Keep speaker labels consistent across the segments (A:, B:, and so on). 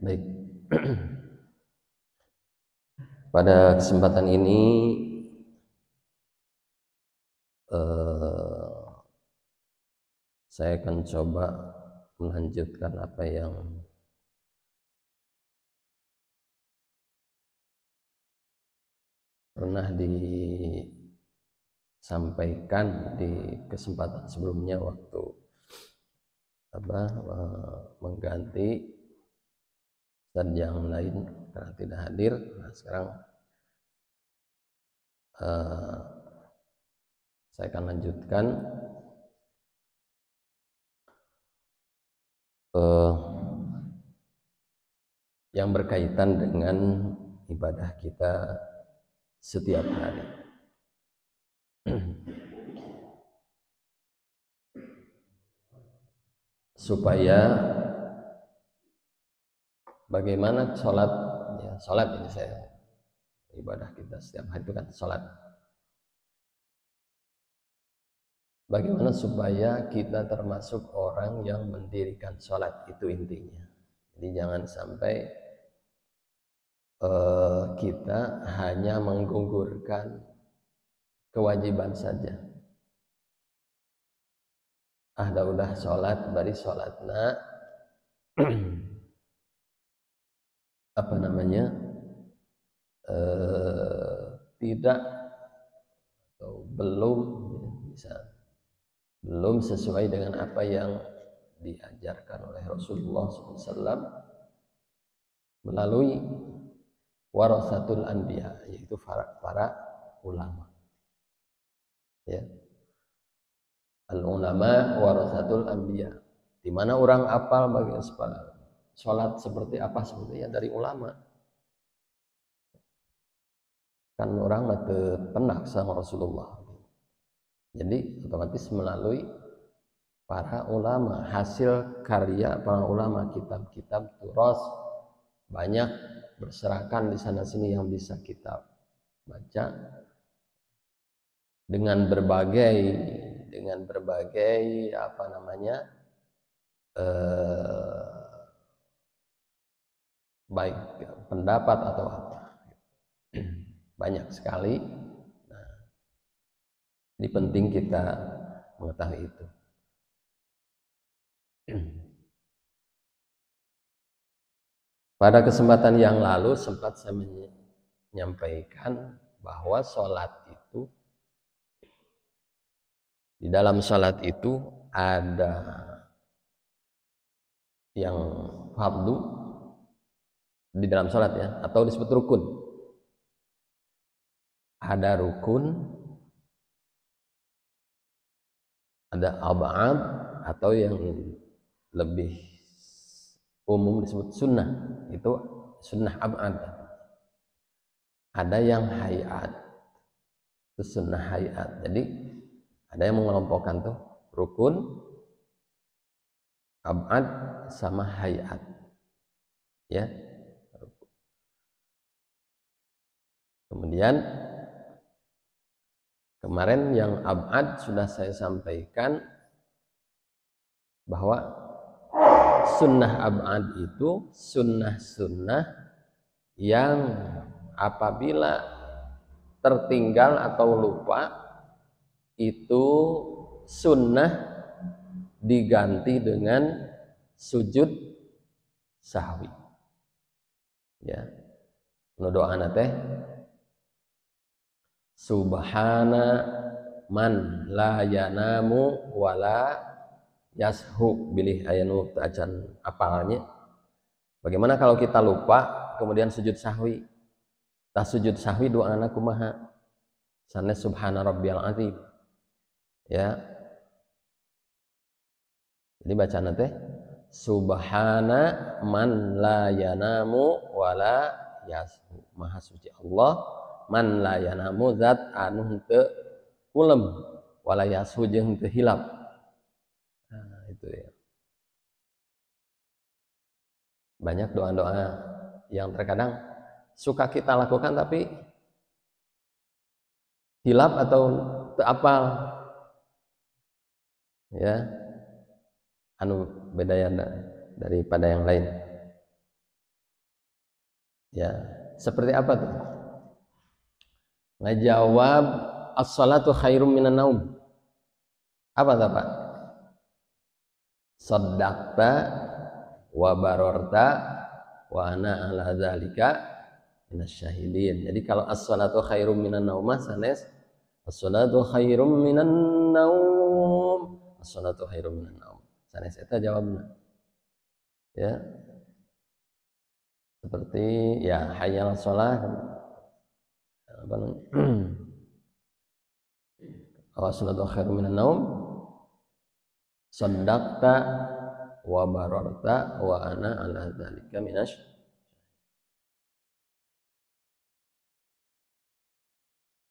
A: Baik. Pada kesempatan ini saya akan coba melanjutkan apa yang pernah disampaikan di kesempatan sebelumnya waktu mengganti dan yang lain karena tidak hadir. Nah, sekarang saya akan lanjutkan yang berkaitan dengan ibadah kita setiap hari. Supaya bagaimana sholat, ya sholat ini saya ibadah kita setiap hari itu kan sholat. Bagaimana supaya kita termasuk orang yang mendirikan sholat, itu intinya. Jadi jangan sampai kita hanya menggugurkan kewajiban saja. Udah sholat, bari sholatna tidak atau belum belum sesuai dengan apa yang diajarkan oleh Rasulullah SAW melalui warasatul anbiya, yaitu para ulama. Ya. Al-ulama warasatul anbiya, di mana orang apal bagi sholat seperti apa sebetulnya dari ulama. Kan orang mati penak sama Rasulullah. Jadi otomatis melalui para ulama, hasil karya para ulama, kitab-kitab turas banyak berserakan di sana sini yang bisa kita baca dengan berbagai baik pendapat atau apa, banyak sekali. Nah, ini penting kita mengetahui itu. Pada kesempatan yang lalu sempat saya menyampaikan bahwa sholat itu, di dalam sholat itu ada yang fardu di dalam sholat, ya, atau disebut rukun. Ada rukun, ada ab'ad, atau yang lebih umum disebut sunnah, itu sunnah ab'ad. Ada yang hayat, itu sunnah hayat. Jadi ada yang mengelompokkan tuh rukun, ab'ad, sama hayat, ya. Kemudian kemarin yang ab'ad sudah saya sampaikan bahwa sunnah ab'ad itu sunnah-sunnah yang apabila tertinggal atau lupa, itu sunnah diganti dengan sujud sahwi, ya. Doana teh subhana man la yanamu wala yashu, bilih ayanu acan apalnya. Bagaimana kalau kita lupa kemudian sujud sahwi? Tah sujud sahwi doana kumaha? Sanes subhana rabbiyal azim, ya. Jadi bacaan teh subhana man la yanamu wala yashu, maha suci Allah, man la yanamu, zat anu henteu kulem, wala yashu jeung henteu hilap. Nah, itu ya. Banyak doa-doa yang terkadang suka kita lakukan tapi hilap atau teu apal, ya, anu bedayana daripada yang lain. Ya, seperti apa tuh? Ngejawab as-salatu khairum minan naum. Apa tuh, Pak? Shaddaqta wa barorta wa ana ala dzalika minasyahidin. Jadi kalau as-salatu khairum minan naum sanes as-salatu khairum minan naum. As-salatu khairum minan naum. Sanes eta jawabna. Ya. Seperti ya hayyal shalah apa namanya? As-salatu khairum minan naum. Shaddaqta wa bararta wa ana ala dzalika minasy.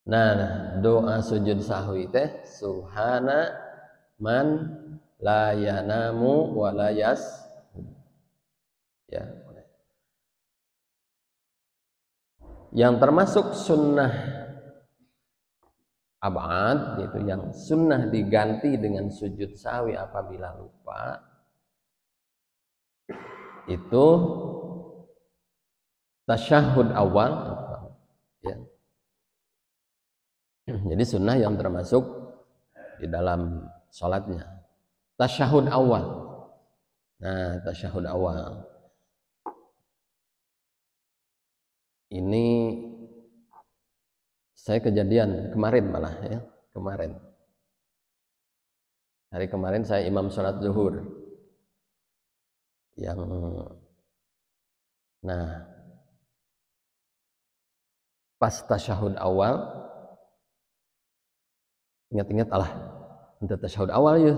A: Nah, doa sujud sahwi teh subhana man la yanamu wa la yas. Ya. Yang termasuk sunnah abad, yaitu yang sunnah diganti dengan sujud sahwi apabila lupa, itu tasyahud awal, ya. Jadi sunnah yang termasuk di dalam sholatnya tasyahud awal. Nah, tasyahud awal ini saya kejadian kemarin malah ya, kemarin hari kemarin saya imam sholat zuhur yang nah pas tasyahud awal ingat-ingat untuk tasyahud awal ya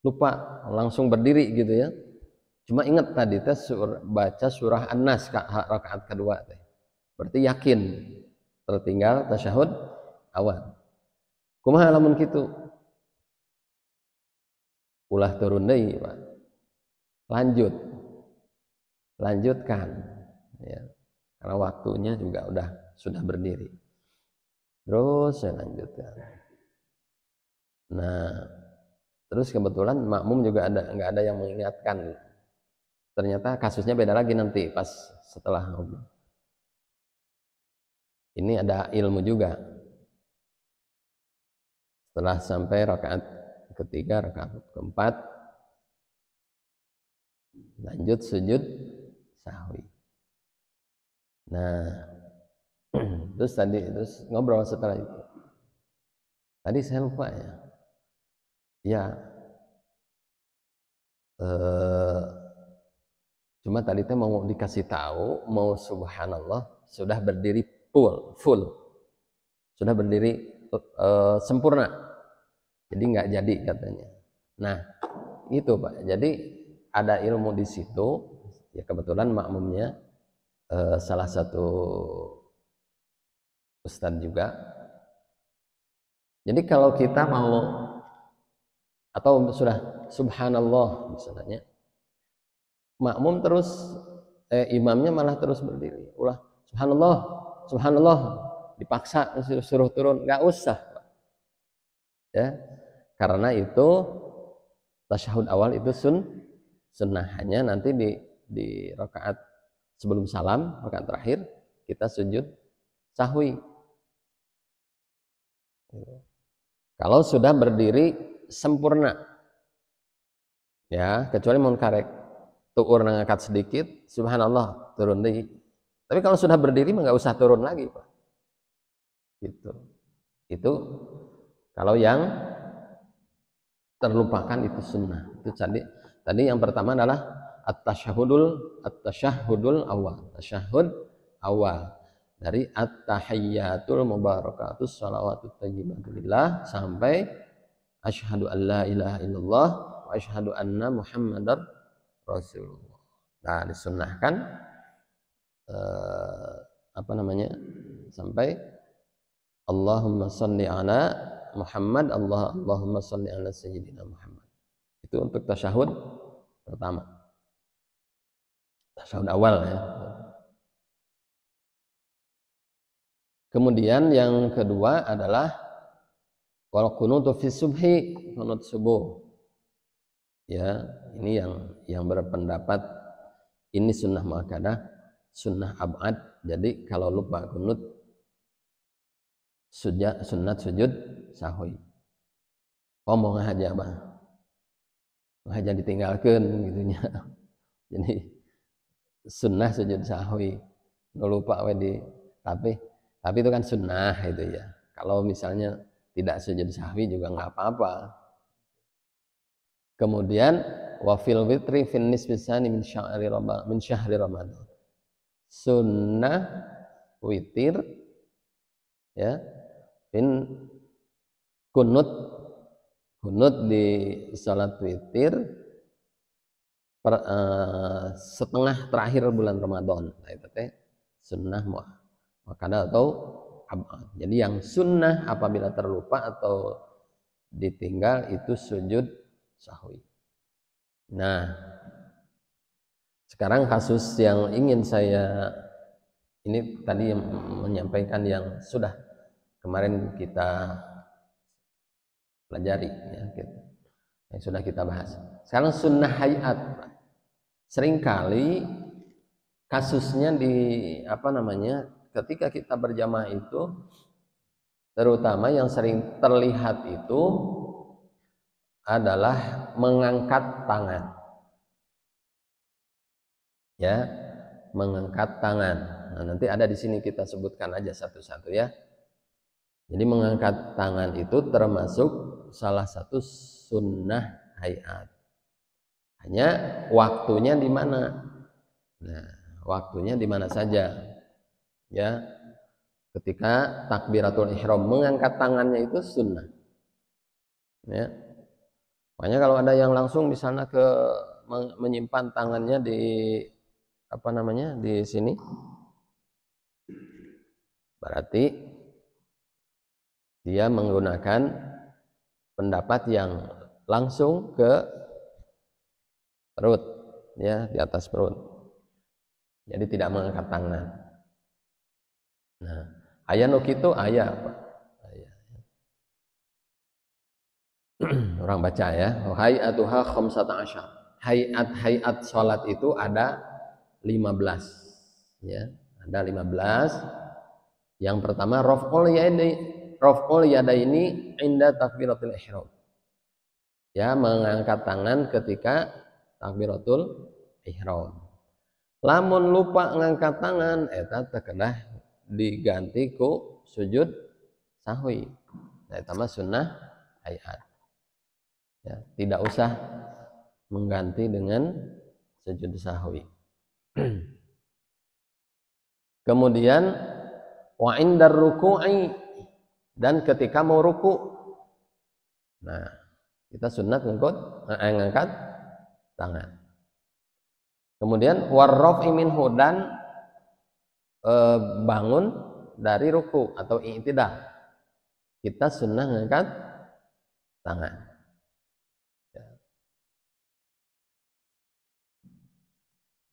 A: lupa langsung berdiri gitu ya, cuma ingat tadi teh baca surah An-Nas rakaat kedua teh, berarti yakin tertinggal tasyahud awal. Kumaha lamun kitu? Ulah turun deui, Pak. Lanjutkan ya. Karena waktunya juga sudah berdiri. Terus saya lanjutkan. Nah, terus kebetulan makmum juga nggak ada yang mengingatkan. Ternyata kasusnya beda lagi nanti pas setelah ngobrol. Ini ada ilmu juga. Setelah sampai rakaat ketiga, rakaat keempat, lanjut sujud sahwi. Nah, terus ngobrol setelah itu. Tadi saya lupa ya. Ya. Cuma tadi teh mau dikasih tahu, mau subhanallah sudah berdiri full. Sudah berdiri sempurna. Jadi nggak jadi katanya. Nah, itu Pak. Jadi ada ilmu di situ. Ya kebetulan makmumnya salah satu ustadz juga. Jadi kalau kita mau atau sudah subhanallah misalnya, makmum terus imamnya malah terus berdiri. Ulah subhanallah dipaksa suruh turun, nggak usah. Ya. Karena itu tasyahud awal itu sunnah, hanya nanti di rakaat sebelum salam, rakaat terakhir kita sujud sahwi. Kalau sudah berdiri sempurna, ya kecuali mau karek tuur ngangkat sedikit, subhanallah turun deh. Tapi kalau sudah berdiri nggak usah turun lagi, Pak. Gitu. Itu kalau yang terlupakan itu sunnah. Itu tadi yang pertama adalah at-tasyahudul awal. Tasyahud awal. Dari at-tahiyyatul mubarakatus shalawatut thayyibatulillah sampai asyhadu an la ilaha illallah wa asyhadu anna muhammadar rasulullah. Nah, disunnahkan sampai Allahumma sholli ala Muhammad, Allahumma sholli ala sayyidina Muhammad. Itu untuk tasyahud pertama. Tasyahud awal ya. Kemudian yang kedua adalah wal qunutu fi subhi, qunut subuh. Ya, ini yang berpendapat ini sunnah muakkadah sunnah abad. Jadi kalau lupa kunut sunat sujud sahwi. Ngomong aja bang, aja ditinggalkan gitunya. Jadi sunnah sujud sahwi, lupa tapi itu kan sunnah itu ya. Kalau misalnya tidak sujud sahwi juga nggak apa-apa. Kemudian wafil witri fin nisfi tsani min syahri Ramadan. Sunnah witir ya, kunut di salat witir setengah terakhir bulan Ramadan. Nah, itu teh sunnah muakkada atau abad. Jadi yang sunnah apabila terlupa atau ditinggal itu sujud sahwi. Nah, sekarang kasus yang ingin saya ini tadi yang menyampaikan yang sudah kemarin kita pelajari ya, yang sudah kita bahas. Sekarang sunnah hayat. Seringkali kasusnya ketika kita berjamaah itu, terutama yang sering terlihat itu adalah mengangkat tangan. Ya, mengangkat tangan. Nah, nanti ada di sini kita sebutkan aja satu-satu ya. Jadi mengangkat tangan itu termasuk salah satu sunnah hayat. Hanya waktunya di mana? Nah, waktunya di mana saja? Ya, ketika takbiratul ihram mengangkat tangannya itu sunnah. Ya, makanya kalau ada yang langsung di sana menyimpan tangannya di di sini, berarti dia menggunakan pendapat yang langsung ke perut, ya, di atas perut. Jadi tidak mengangkat tangan. Nah, aya nu kitu aya apa? Orang baca ya. Hayatuha khamsata asyar. Hayat salat itu ada 15. Ya, ada 15. Yang pertama raf'ul yadaini inda takbiratul ihram. Ya, mengangkat tangan ketika takbiratul ihram. Lamun lupa ngangkat tangan eta teh kedah diganti ku sujud sahwi. Nah, eta mah sunnah hayat. Ya, tidak usah mengganti dengan sujud sahwi. Kemudian wa indar ruku'i, dan ketika mau ruku. Nah, kita sunat ngangkat tangan. Kemudian warraf'i minhu, dan bangun dari ruku atau i'tidal. Kita sunnah ngangkat tangan. Ya.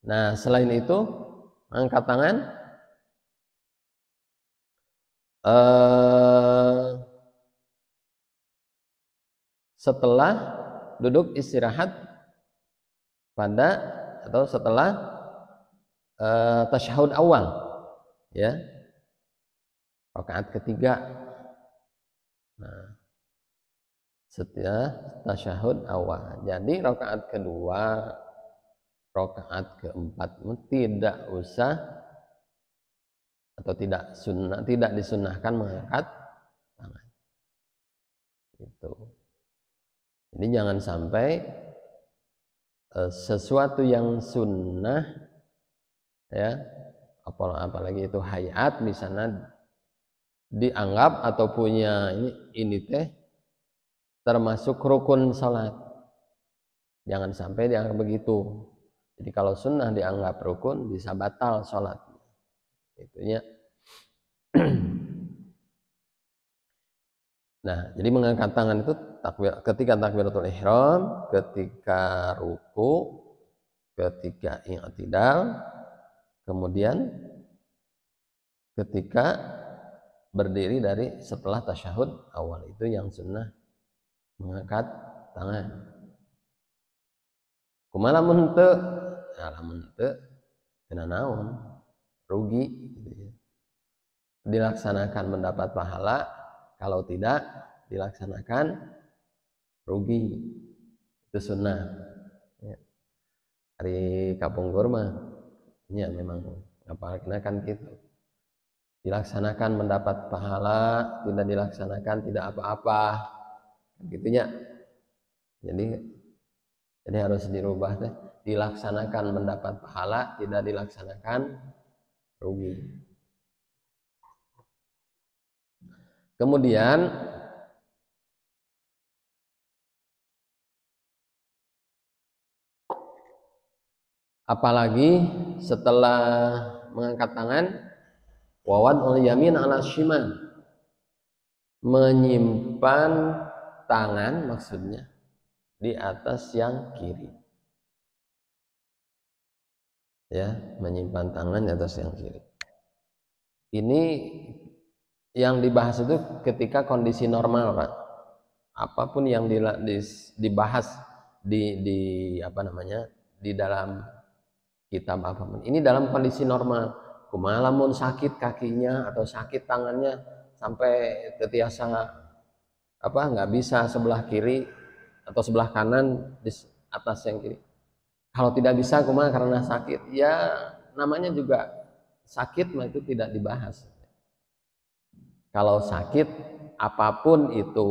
A: Nah, selain itu angkat tangan setelah duduk istirahat atau setelah tasyahud awal, ya, rakaat ketiga. Nah, setelah tasyahud awal. Jadi rakaat kedua, rakaat keempat tidak usah atau tidak disunnahkan mengangkat tangan. Itu. Jadi jangan sampai sesuatu yang sunnah, ya, apalagi itu hayat misalnya, dianggap atau punya ini teh termasuk rukun salat. Jangan sampai dianggap begitu. Jadi kalau sunnah dianggap rukun bisa batal salat. Itunya. Nah, jadi mengangkat tangan itu ketika takbiratul ihram, ketika ruku, ketika i'tidal, kemudian ketika berdiri dari setelah tasyahud awal, itu yang sunnah mengangkat tangan. Kumaha lamun teu? Ya lamun teu tina naon. rugi gitu ya. Dilaksanakan mendapat pahala, kalau tidak dilaksanakan rugi. Itu sunnah ya. Hari kapungkur mah ya memang apalagi kan gitu, dilaksanakan mendapat pahala, tidak dilaksanakan tidak apa-apa gitunya. Jadi harus dirubah deh, dilaksanakan mendapat pahala, tidak dilaksanakan rugi. Kemudian apalagi setelah mengangkat tangan, wawad'ul yamin ala shimal, menyimpan tangan maksudnya di atas yang kiri. Ya, menyimpan tangan di atas yang kiri. Ini yang dibahas itu ketika kondisi normal, Pak. Apapun yang dibahas di apa namanya, di dalam kitab apapun, ini dalam kondisi normal. Kumaha lamun sakit kakinya atau sakit tangannya sampai tetiasa apa nggak bisa sebelah kiri atau sebelah kanan di atas yang kiri. Kalau tidak bisa kumaha karena sakit, ya namanya juga sakit mah itu tidak dibahas. Kalau sakit apapun itu,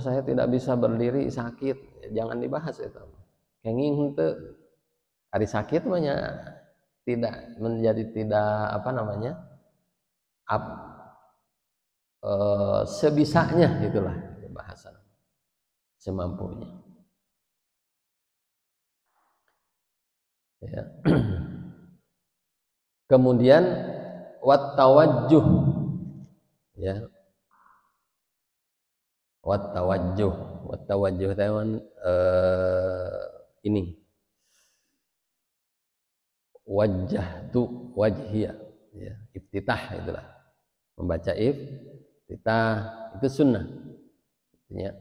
A: saya tidak bisa berdiri sakit, jangan dibahas itu. Kenging henteu. Hari sakit mah tidak menjadi tidak apa namanya? Sebisanya gitulah bahasa. Semampunya. Ya. Kemudian wat tawajjuh, ya, wat tawajjuh teman ini wajjahtu wajhiya, ya, iftitah itulah, membaca iftitah itu sunnah ya.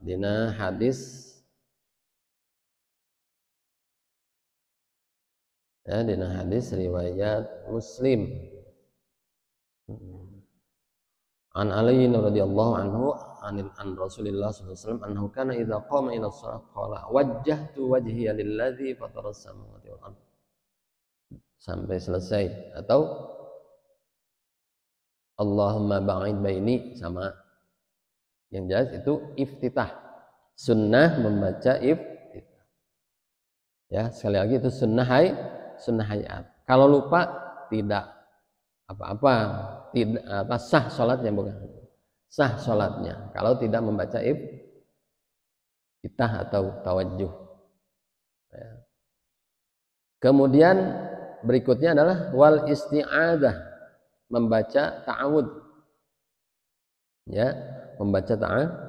A: Dina hadis ya, dina hadis riwayat Muslim an Ali radhiyallahu anhu an Rasulillah sallallahu alaihi wasallam annahu kana idza qama ila shalah qala wajjahtu wajhiya lilladzi fataras samawati wal ardh sampai selesai, atau Allahumma ba'id baini, sama. Yang jelas itu iftitah, sunnah membaca iftitah ya. Sekali lagi itu sunnah hayat. Kalau lupa tidak apa-apa, tidak apa, sah sholatnya, bukan sah sholatnya kalau tidak membaca iftitah atau tawajjuh ya. Kemudian berikutnya adalah wal isti'adzah, membaca ta'awudz ya, membaca ta'awudz.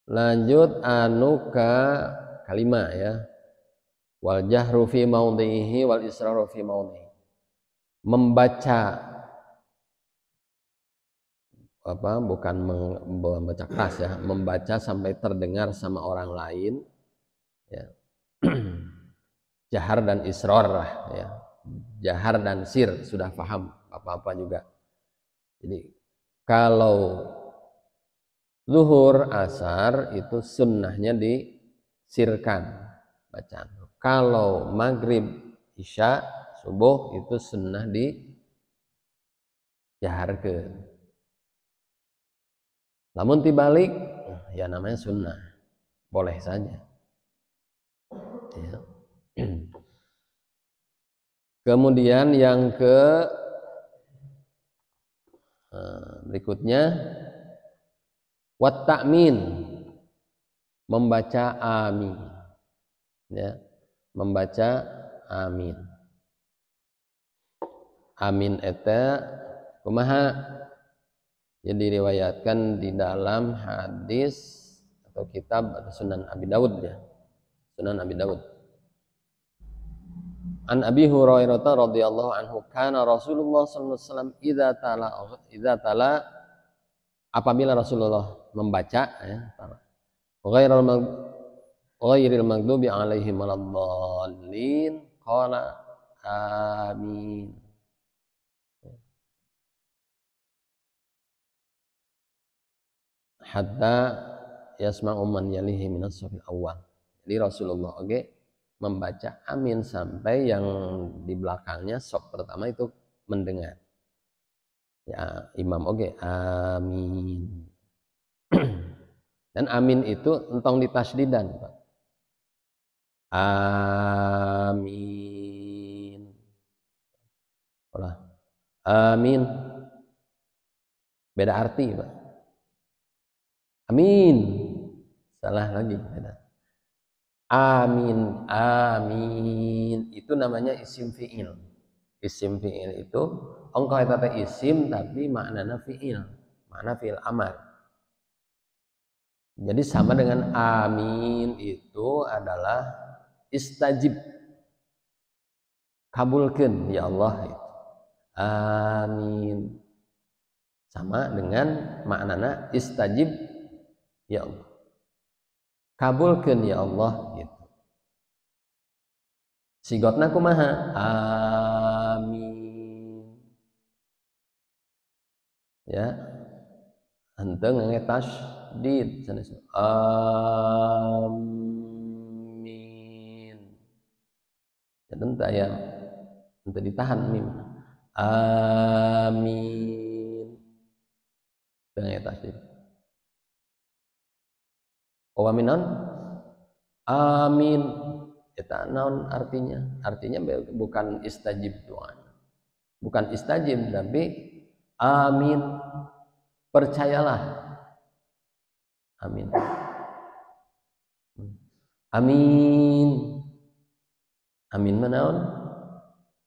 A: Lanjut anu ka kalimah ya, wal jahru fi maudhihi wal israru fi maudhihi, membaca apa, bukan membaca keras ya, membaca sampai terdengar sama orang lain ya. Jahar dan israr lah ya, jahar dan sir sudah paham apa-apa juga. Jadi kalau zuhur asar itu sunnahnya disirkan bacaan. Kalau maghrib isya subuh itu sunnah dijaharkeun. Namun dibalik ya namanya sunnah, boleh saja ya. Kemudian yang berikutnya wat ta'min, membaca amin ya, membaca amin. Amin eta kumaha? Jadi diriwayatkan di dalam hadis atau kitab atau Sunan Abi Daud ya. Sunan Abi Daud. An Abi Hurairah radhiyallahu anhu kana Rasulullah sallallahu alaihi wasallam idza tala apabila Rasulullah membaca ya, ghairil maghdubi alaihim waladdallin qala amin. Hatta yasma'u man yalihi minas shafil awal. Jadi Rasulullah membaca amin sampai yang di belakangnya saf pertama itu mendengar. Ya, imam amin. Dan amin itu entong ditasdidan, Pak. Amin. Olah. Amin. Beda arti, Pak. Amin. Salah lagi, beda. Amin, amin. Itu namanya isim fi'il. Isim fi'il itu engkau eta isim tapi maknanya fi'il. Makna fi'il amar. Jadi sama dengan amin itu adalah istajib. Kabulkan ya Allah itu. Amin. Sama dengan maknanya istajib ya Allah. Kabulkan ya Allah gitu. Sigotna kumaha? Amin. Ya. Henteu ngetasdid sanes. Amin. Janten aya henteu ditahan mim. Amin. Teu ngetasdid. Waminon amin eta naon artinya? Artinya bukan istajib doa. Bukan istajib tapi amin. Percayalah. Amin. Amin. Amin menaon?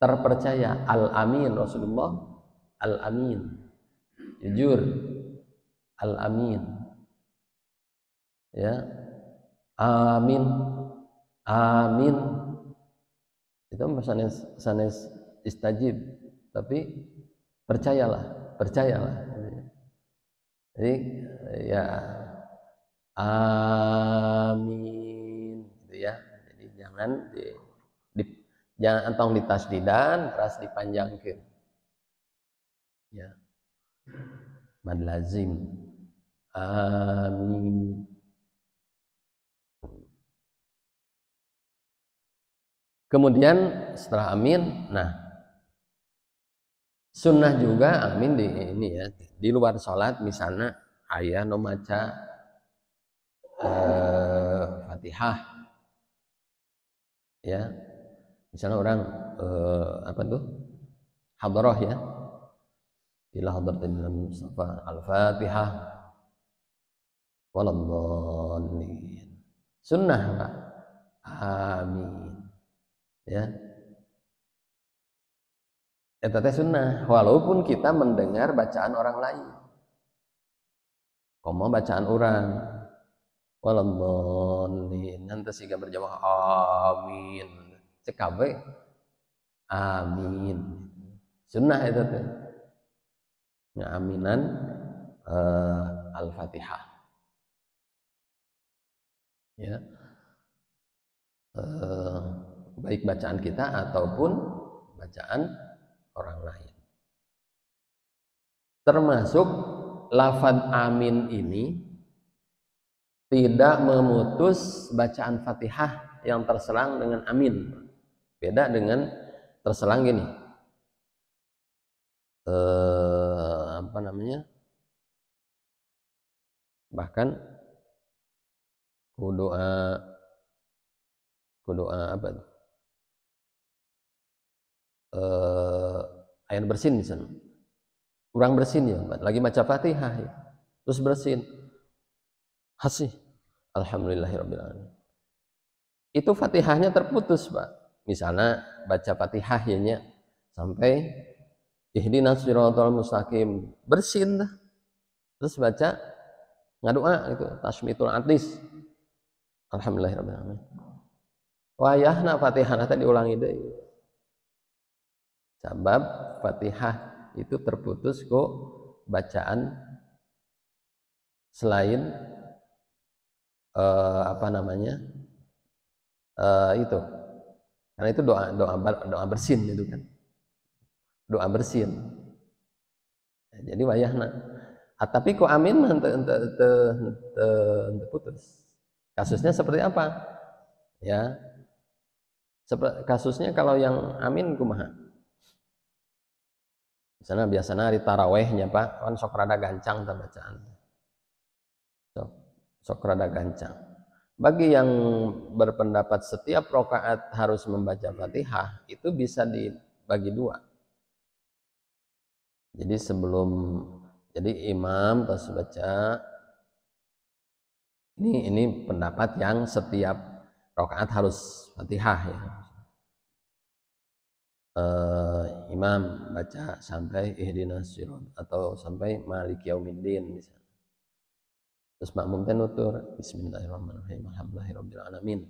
A: Terpercaya. Al-amin Rasulullah. Al-amin. Jujur. Al-amin. Ya, amin, amin. Itu sanes istajib, tapi percayalah, percayalah. Jadi ya amin, gitu ya. Jadi jangan jangan entong ditasdidan, terus dipanjangkeun. Ya, mad lazim. Amin. Kemudian setelah amin, nah sunnah juga amin di ini ya, di luar sholat misalnya ayah no maca Fatihah, ya misalnya orang apa tuh hadarah ya, ila hadratil Mustafa al-Fatihah waladdallin, sunnah Pak, amin. Ya, eta teh sunnah walaupun kita mendengar bacaan orang lain. Komo bacaan orang waladdallin nanti siga berjamaah amin. Cek kabeh amin. Sunnah eta teh. Ngaminan Al-Fatihah. Ya. Baik bacaan kita ataupun bacaan orang lain. Termasuk lafadz amin ini tidak memutus bacaan Fatihah yang terselang dengan amin. Beda dengan terselang gini. Apa namanya? Bahkan doa apa tuh? Ayat bersin misalnya. Kurang bersin ya, lagi baca Fatihah ya. Terus bersin. Hasih. Alhamdulillahirabbil alamin. Itu Fatihahnya terputus, Pak. Misalnya baca Fatihah ya sampai ihdinas siratal mustaqim, bersin dah. Terus baca ngadoa itu tasmitul atis. Alhamdulillahirabbil alamin. Wayahna Fatihah tadi diulangi deui. Sebab Fatihah itu terputus kok bacaan selain apa namanya itu, karena itu doa bersin itu kan, doa bersin. Jadi wayahna. Tapi ku amin mah henteu putus. Kasusnya seperti apa? Ya. Kasusnya kalau yang amin kumaha? Misalnya biasanya hari tarawehnya Pak, kan sok rada gancang ta bacaan. Sok rada gancang. Bagi yang berpendapat setiap rakaat harus membaca Fatihah, itu bisa dibagi dua. Jadi jadi imam terus baca, ini pendapat yang setiap rakaat harus Fatihah ya. Imam baca sampai ihdinas syirat atau sampai maliki yaumiddin misalnya. Terus makmum teh nutur bismillahirrahmanirrahim alhamdulillahirabbil alamin.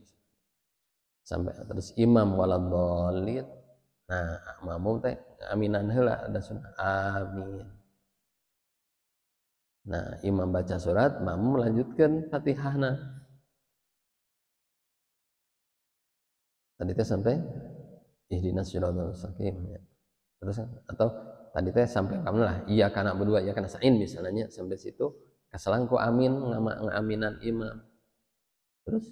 A: Sampai terus imam waladhdallin. Nah, makmum teh aminan heula ada sunnah amin. Nah, imam baca surat, makmum melanjutkan Fatihahna. Tadi teh sampai ihdinas siratal mustaqim ya. Terus atau tadi teh sampai kamu lah iya kana berdua iya kana sain misalnya sampai situ kasalangku amin ngaminan imam. Terus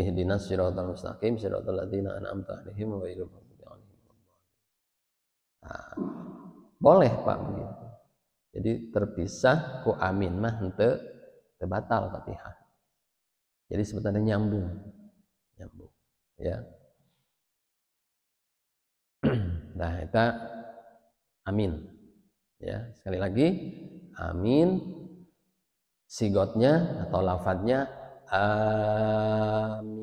A: ihdinas siratal mustaqim siratal ladzina an'amta 'alaihim ghairil maghdubi 'alaihim. Nah, boleh Pak begitu. Jadi terpisah ku amin mah henteu batal Fatihah. Jadi sebetulnya nyambung ya. Nah, kita amin ya. Sekali lagi amin sigotnya atau lafadznya amin.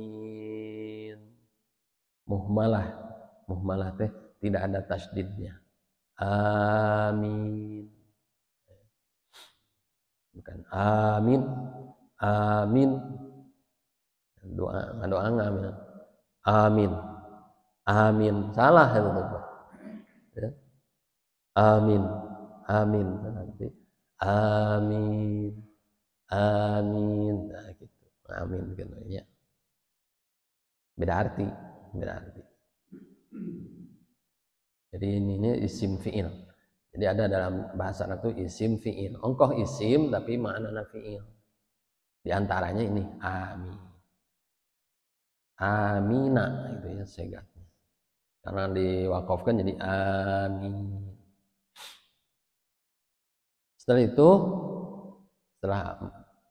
A: Muhmalah teh tidak ada tasydidnya. Amin. Bukan amin. Doa amin. Amin. Salah itu Bapak. Ya. Amin. Nanti amin. Nah, gitu. Amin gitu ya. Beda arti. Jadi ini isim fi'il. Jadi ada dalam bahasa Arab itu isim fi'il. Ongkoh isim tapi maknanya fi'il. Di antaranya ini amin. Amina itu ya segatnya. Karena diwakafkan jadi amin. Setelah itu,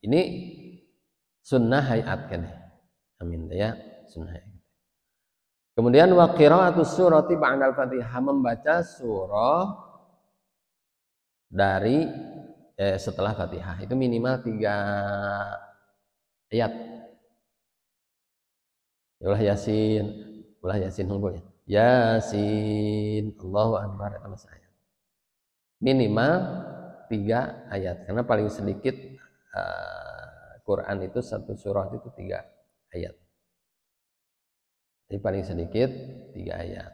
A: ini sunnah hayat kan ya. Amin ya, sunnah hayat. Kemudian wa qira'atus surati ba'dal Fatihah, membaca surah dari setelah Fatihah itu minimal 3 ayat. Ulah Yasin hukumnya. Yasin, Allahu Akbar sama saya. Minimal 3 ayat karena paling sedikit Quran itu satu surah itu 3 ayat. Jadi paling sedikit 3 ayat.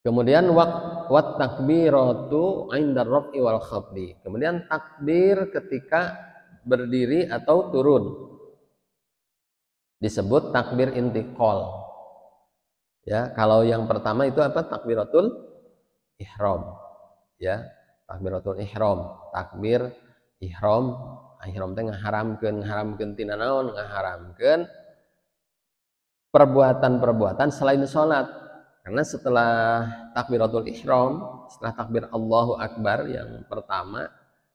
A: Kemudian wat takbiratu 'inda raf'i wal khafdi. Kemudian takbir ketika berdiri atau turun. Disebut takbir intiqal. Ya, kalau yang pertama itu apa? Takbiratul ihram. Ya, takbiratul ihram. Takbir ihram teh ngaharamkeun tina naon? Ngaharamkeun perbuatan-perbuatan selain sholat. Karena setelah takbiratul ihram, setelah takbir Allahu Akbar yang pertama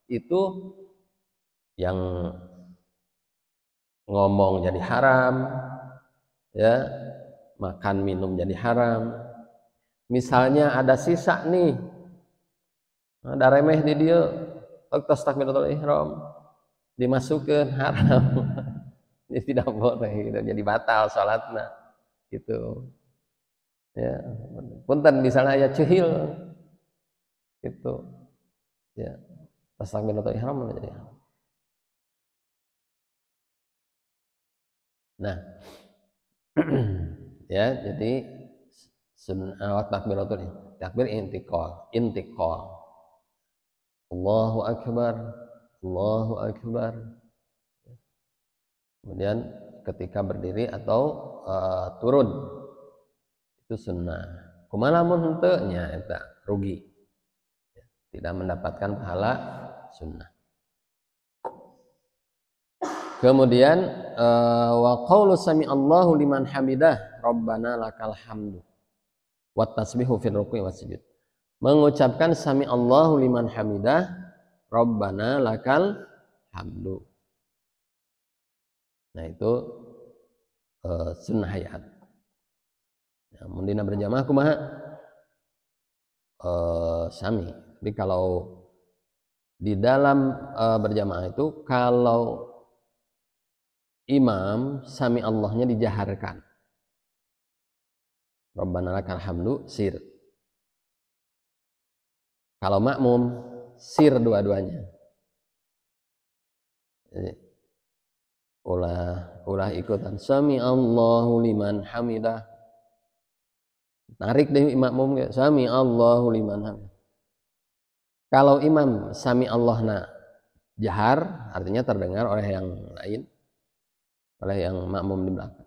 A: itu yang ngomong jadi haram, ya, makan minum jadi haram. Misalnya ada sisa nih, ada remeh di dia, waktu takbiratul ihram dimasukkan haram. Jadi tidak boleh gitu. Jadi batal salatna gitu ya. Punten misalnya aya ceuhil gitu ya, pas takbiratul ihram jadi haram. Nah ya, jadi sunnah takbiratul takbir intiqal Allahu Akbar, Allahu Akbar. Kemudian ketika berdiri atau turun itu sunnah. Kumaha mun henteu nya eta rugi. Tidak mendapatkan pahala sunnah. Kemudian wa qaulu sami Allahu liman hamidah rabbana lakal hamdu wat tasbihu fil ruku'i was sujud. Mengucapkan sami Allahu liman hamidah rabbana lakal hamdu. Nah itu sunnah hayat. Ya, mun dina berjamaah kumaha? Sami. Tapi kalau di dalam berjamaah itu kalau imam sami Allahnya dijaharkan. Rabbana lakal hamdu sir. Kalau makmum sir dua-duanya. Jadi, ulah ikutan sami Allahu liman hamidah. Tarik deh makmum kayak sami Allahu liman hamidah. Kalau imam sami Allahna jahar artinya terdengar oleh yang lain, oleh yang makmum di belakang.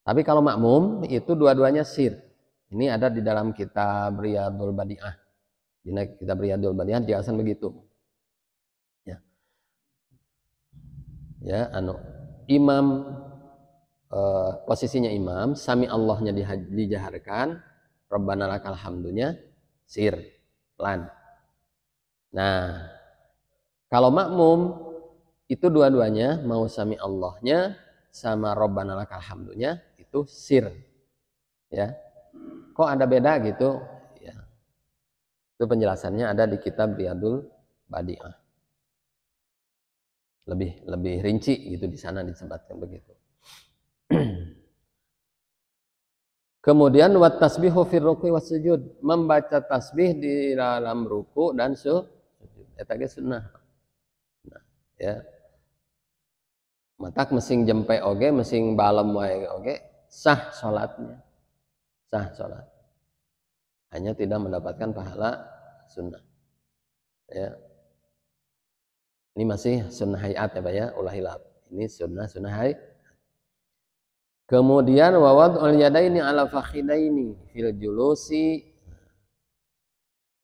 A: Tapi kalau makmum itu dua-duanya sir. Ini ada di dalam kitab Riyadul Badi'ah. Di kitab Riyadul Badi'ah dijelasan begitu. Ya, imam posisinya imam, sami Allahnya dijaharkan, Rabbana lakal hamdunya sir, pelan. Nah, kalau makmum itu dua-duanya mau sami Allahnya sama Rabbana lakal hamdunya itu sir. Ya. Kok ada beda gitu? Ya. Itu penjelasannya ada di kitab Riyadul Badi'ah. Lebih rinci gitu di sana disebutkan begitu. Kemudian wat tasbihu fir ruku'i was sujud, membaca tasbih di dalam ruku dan sujud. Eta ge sunnah. Nah, ya. Matak mesing jempe oge, mesing balem wae oge sah salatnya. Sah salat. Hanya tidak mendapatkan pahala sunnah. Ya. Ini masih sunnah hayat ya Pak ya, ulah hilaf. Ini sunnah hayat. Kemudian wawad ul yadaini ala fakhidaini fil julusi.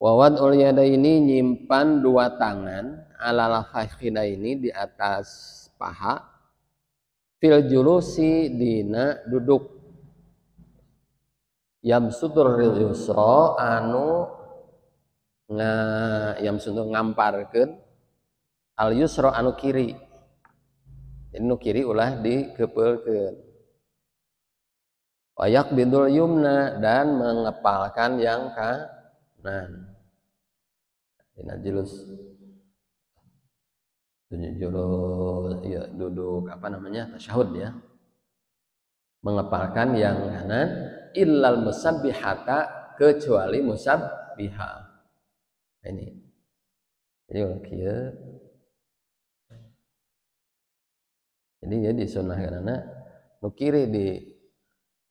A: Wawad ul yadaini nyimpan dua tangan ala fakhidaini di atas paha fil julusi dina duduk. Yamsudur yusra anu yamsudur ngamparkeun al yusra anu kiri. Jadi nu kiri ulah dikepeulkeun. Wayak bidul yumna dan mengepalkan yang kanan. Dina julus ya, duduk apa namanya tasyahud ya. Mengepalkan yang kanan illal musabbihata kecuali musabbiha. Ini. Jadi kieu. Jadi ya disunahkeunana nu kiri di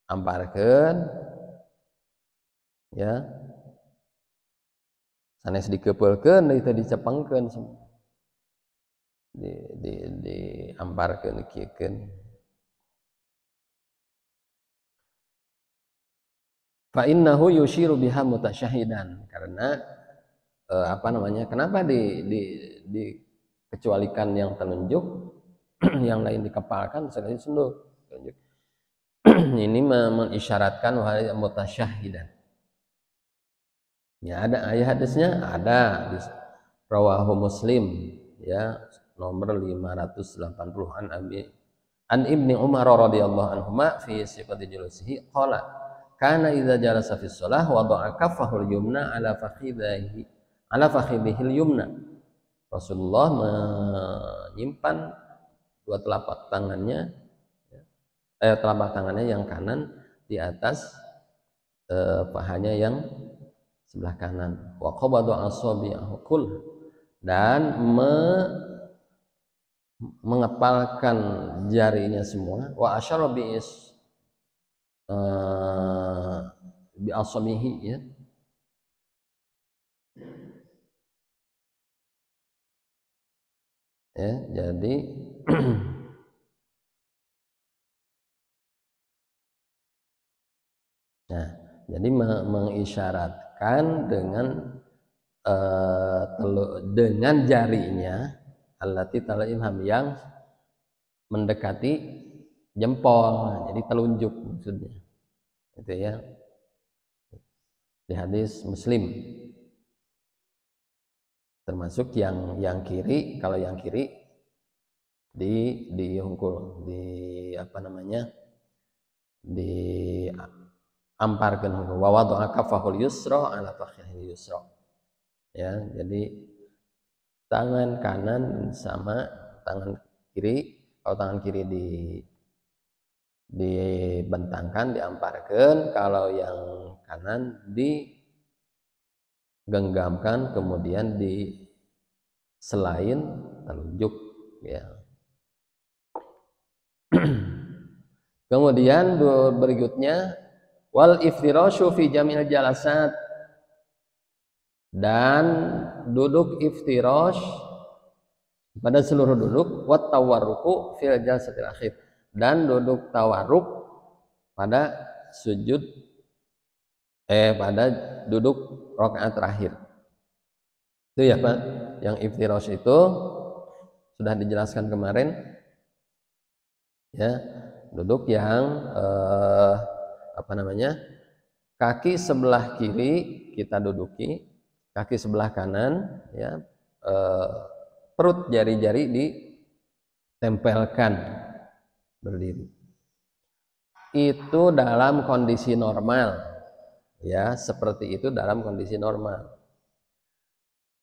A: amparkeun ya sanes dikepeulkeun deui teh dicepengkeun di amparkeun dikiekeun fa innahu yushiru biha mutasyahidan karena apa namanya kenapa dikecualikan yang telunjuk yang lain dikepalkan sekali sunduk telunjuk ini mengisyaratkan wahai mutasyahidan. Ya ada ayat hadisnya ada di rawahu Muslim ya nomor 580 an Ibni Umar radhiyallahu anhuma fi sifati julusihi qala kana idza jalasa fi shalah wada'a kaffahu al-yumna ala fakhidhihi al-yumna. Rasulullah menyimpan dua telapak tangannya telapak tangannya yang kanan di atas pahanya yang sebelah kanan. Wa qabada asabi'ahu kull dan mengepalkan jarinya semua. Wa asyara bi asabihi ya. Ya, jadi nah, jadi mengisyaratkan dengan jarinya allati tal ilham yang mendekati jempol, jadi telunjuk maksudnya. Itu ya. Di hadis Muslim. Termasuk yang kiri, kalau yang kiri dihungkul, di apa namanya? Di amparkeun hungkul. Wa wada'a kaffahul yusra ala fakhidil yusra. Ya, jadi tangan kanan sama tangan kiri, kalau tangan kiri dibentangkan, diamparkan, kalau yang kanan digenggamkan, kemudian di selain telunjuk, ya. Kemudian berikutnya wal iftirasyu fi jamil jalasat, dan duduk iftirash pada seluruh duduk, wat tawarruku fil jalsatil akhir, dan duduk tawarruk pada sujud pada duduk rakaat terakhir. Itu ya Pak, yang iftirash itu sudah dijelaskan kemarin ya, duduk yang apa namanya, kaki sebelah kiri kita duduki, kaki sebelah kanan ya, perut jari-jari ditempelkan berdiri. Itu dalam kondisi normal ya, seperti itu dalam kondisi normal.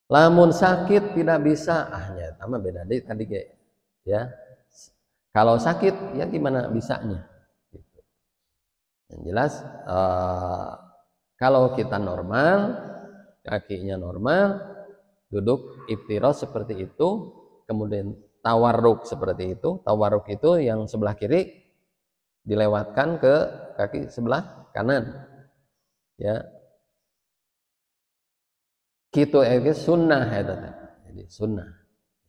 A: Lamun sakit tidak bisa, ya sama beda deh tadi kayak ya. Kalau sakit ya gimana bisanya gitu. Yang jelas kalau kita normal, kakinya normal, duduk iftirash seperti itu, kemudian tawarruk seperti itu. Tawarruk itu yang sebelah kiri dilewatkan ke kaki sebelah kanan ya, gitu sunnah ya, jadi sunnah.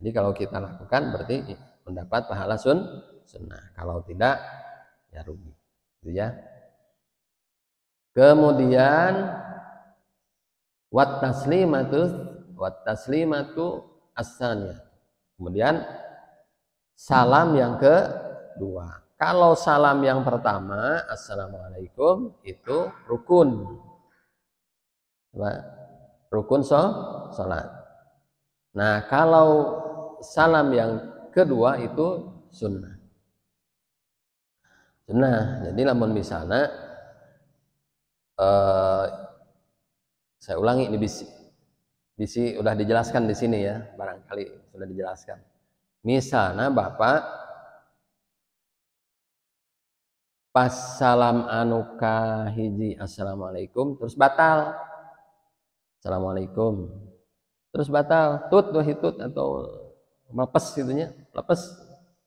A: Jadi kalau kita lakukan berarti mendapat pahala sunnah, kalau tidak ya rugi gitu ya. Kemudian wat taslimatu as-saniyah, kemudian salam yang kedua. Kalau salam yang pertama assalamualaikum itu rukun, rukun salat. Nah kalau salam yang kedua itu sunnah. Jadi namun misalnya saya ulangi ini bisi udah dijelaskan di sini ya, barangkali sudah dijelaskan. Misalnya Bapak pas salam anuka hiji assalamualaikum terus batal, assalamualaikum terus batal, tut hitut atau melepes gitunya, lepas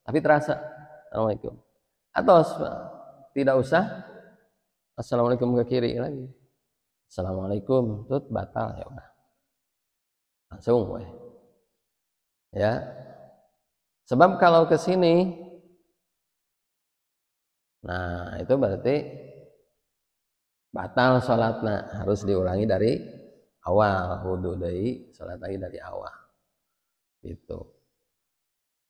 A: tapi terasa assalamualaikum, atau tidak usah assalamualaikum ke kiri lagi, assalamualaikum tut batal, ya udah langsung ya. Sebab kalau ke sini nah itu berarti batal sholatnya, harus diulangi dari awal, wudu dari sholat lagi dari awal gitu.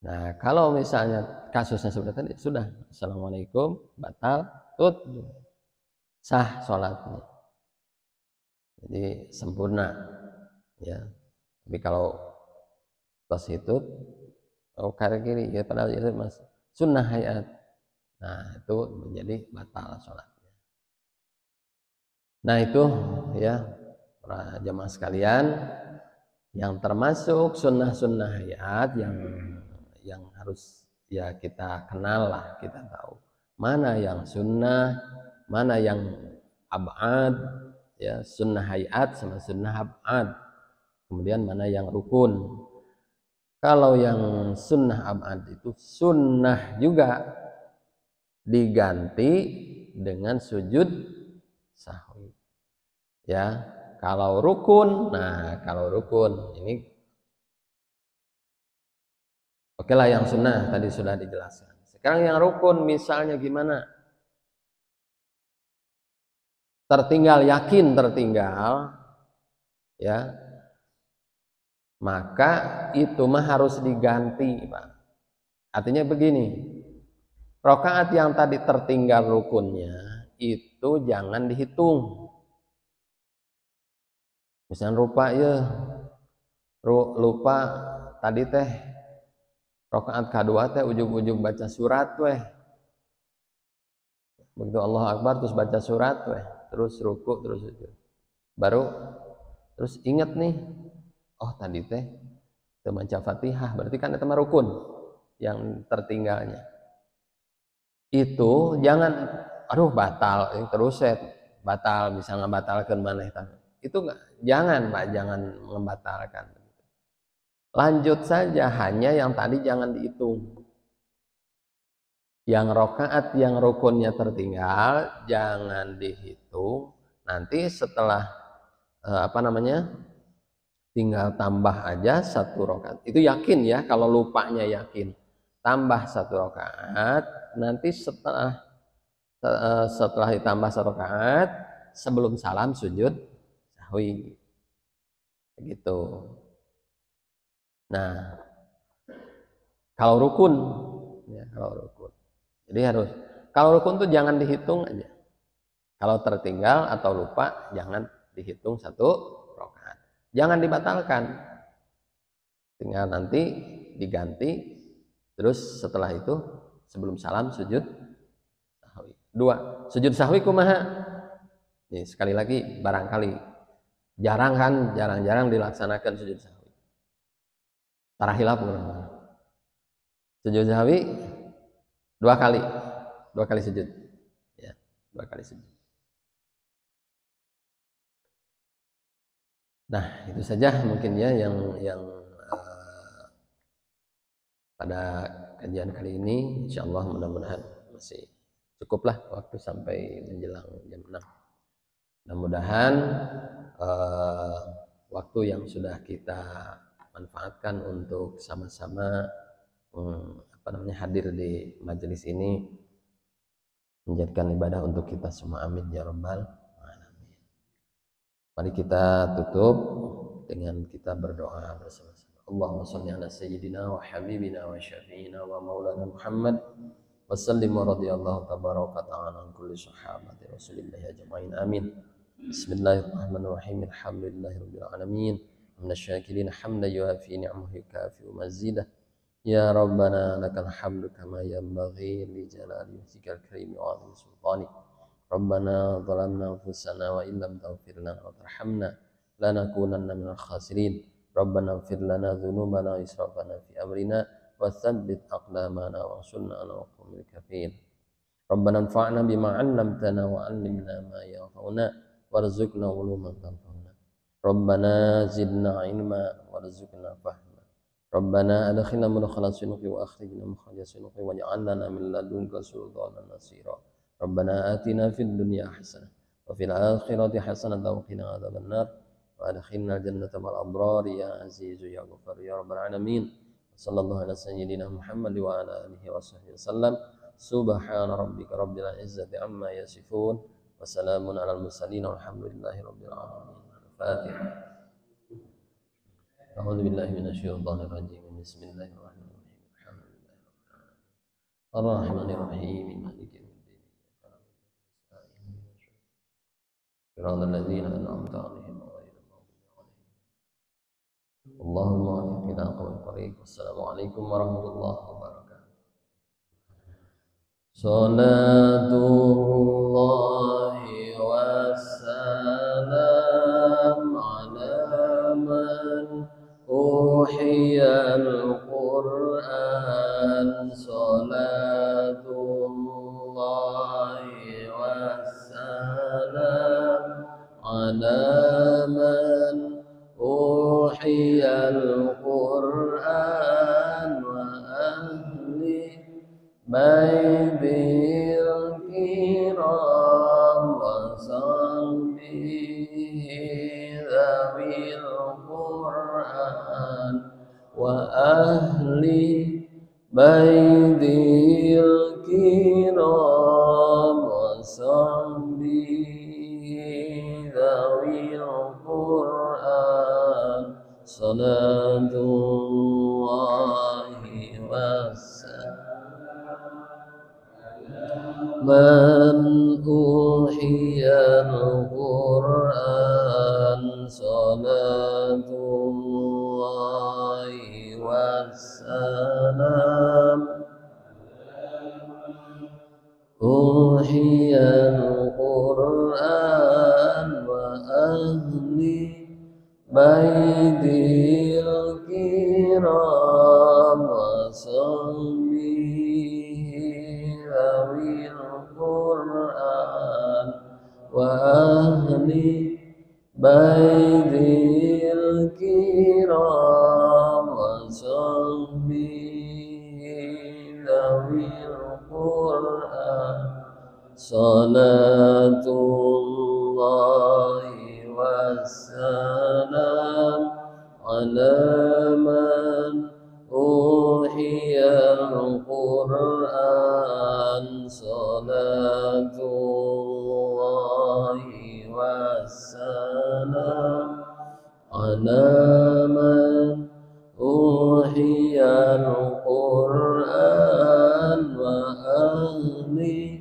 A: Nah kalau misalnya kasusnya seperti tadi, sudah assalamualaikum batal tut sah sholatnya, jadi sempurna ya. Tapi kalau tos itu kiri kiri ya, padahal itu mas sunnah hayat, nah itu menjadi batal sholatnya. Nah itu ya para jamaah sekalian, yang termasuk sunnah-sunnah hayat yang harus ya kita kenal lah, kita tahu mana yang sunnah, mana yang ab'ad ya, sunnah hayat sama sunnah ab'ad, kemudian mana yang rukun. Kalau yang sunnah ab'ad itu sunnah juga diganti dengan sujud sahwi ya. Kalau rukun, nah kalau rukun ini Oke lah, yang sunnah tadi sudah dijelaskan. Sekarang yang rukun misalnya gimana? Tertinggal, yakin tertinggal, ya, maka itu mah harus diganti, Pak. Artinya begini, rakaat yang tadi tertinggal rukunnya itu jangan dihitung. Misalnya lupa tadi teh rakaat kedua teh ujung-ujung baca surat weh. Begitu Allah Akbar terus baca surat weh, terus ruku terus sujud. Baru terus ingat nih, oh tadi teh baca Fatihah, berarti kan itu mah rukun yang tertinggalnya. Itu jangan aduh batal terus batal, bisa ngebatalkan maneh. Itu enggak, jangan Pak, jangan membatalkan. Lanjut saja, hanya yang tadi jangan dihitung. Yang rokaat yang rukunnya tertinggal jangan dihitung. Nanti setelah tinggal tambah aja satu rokaat. Itu yakin ya, kalau lupanya yakin. Tambah satu rokaat. Nanti setelah ditambah satu rokaat, sebelum salam sujud sahwi. Begitu. Nah, kalau rukun, ya, jadi kalau rukun tuh jangan dihitung aja. Kalau tertinggal atau lupa jangan dihitung satu rakaat. Jangan dibatalkan. Tinggal nanti diganti. Terus setelah itu sebelum salam sujud sahwi. 2. Sujud sahwi kumaha? Nih sekali lagi, barangkali jarang-jarang dilaksanakan sujud sahwi. Tarahilap sujud sahwi 2 kali sujud, ya, 2 kali sujud. Nah, itu saja mungkin ya yang pada kajian kali ini. Insyaallah mudah-mudahan masih cukuplah waktu sampai menjelang jam 6. Mudah-mudahan waktu yang sudah kita manfaatkan untuk sama-sama hadir di majelis ini menjadikan ibadah untuk kita semua. Amin ya rabbal alamin. Mari kita tutup dengan kita berdoa bersama-sama. Allahumma shalli ala sayyidina wa habibina wa syafi'ina wa maulana Muhammad wa sallim wa radiyallahu tabaraka ta'ala an kulli sahabati Rasulillah ajma'in. Amin. Bismillahirrahmanirrahim. Alhamdulillahirabbil alamin. Hamdasyakirin hamdan yuafi ni'amahu yukafi mazidah. Ya Rabbana lakal hamdu kama yanbaghi li jalali wajhikal karim wa 'azimi sultanik. Rabbana zalamna anfusana wa illam taghfir lana wa tarhamna lanakunanna minal khasirin. Rabbana ighfir lana dzunubana wa israfana fi amrina wa tsabbit aqdamana wa ansurna 'alal qaumil kafirin. Rabbana anfa'na bima 'allamtana wa 'allimna ma yanfa'una warzuqna 'uluman tanfa'una. Rabbana zidna 'ilma warzuqna fahma. Rabbana adkhilna mudkhala sidqi wa akhrijna mukhraja sidqi waj'al lana min ladunka sultanan nasira. Rabbana atina fid dunya hasanah wa fil akhirati hasanah wa qina adzabannar wa adkhilna jannata ma'al abrar ya azizu ya ghafar ya rabbal alamin. Sallallahu ala sayyidina Muhammad wa ala alihi wa sahbihi wasallam. Subhana rabbika rabbil izzati amma yasifun wa salamun alal mursalin walhamdulillahi rabbil alamin. Al-Fatihah. أعوذ بالله من الشيطان الرجيم. بسم الله الرحمن الرحيم. الحمد لله الرحمن الرحيم مالك يوم الدين. صراط الذين أنعمت عليهم غير المغضوب عليهم. اللهم وفقنا قوم الطريق. والسلام عليكم ورحمة الله وبركاته. صلاة الله والسلام على من أوحي القرآن. صلاة الله والسلام على من أوحي القرآن وأهل بيته الكرام وصحبه ذوي القرآن وأهل baidil kiram wa sahbihi dhawil Qur'an salatullahi wassalam man uhiyal Qur'an salatullahi wassalam uhiyal Qur'an wa ahli baidil kiram wa sahbihi dhawil Qur'an wa ahli baidil kiram wa sahbihi dhawil Qur'an salatullahi wassalam ala man uhiyal Qur'an salatullahi wassalam ala man uhiyal Qur'an wa ahli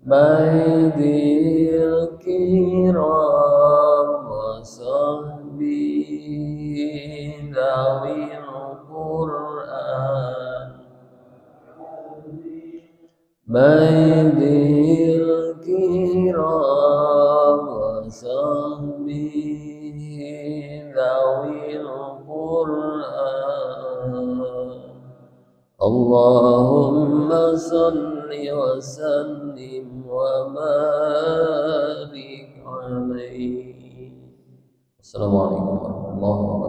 A: baidil kiram wa sahbihi dhawil Qur'an baidil kiram wa sahbihi dhawil Qur'an Allahumma salli wa sallim wa barik alaihi. Assalamualaikum warahmatullahi wabarakatuh.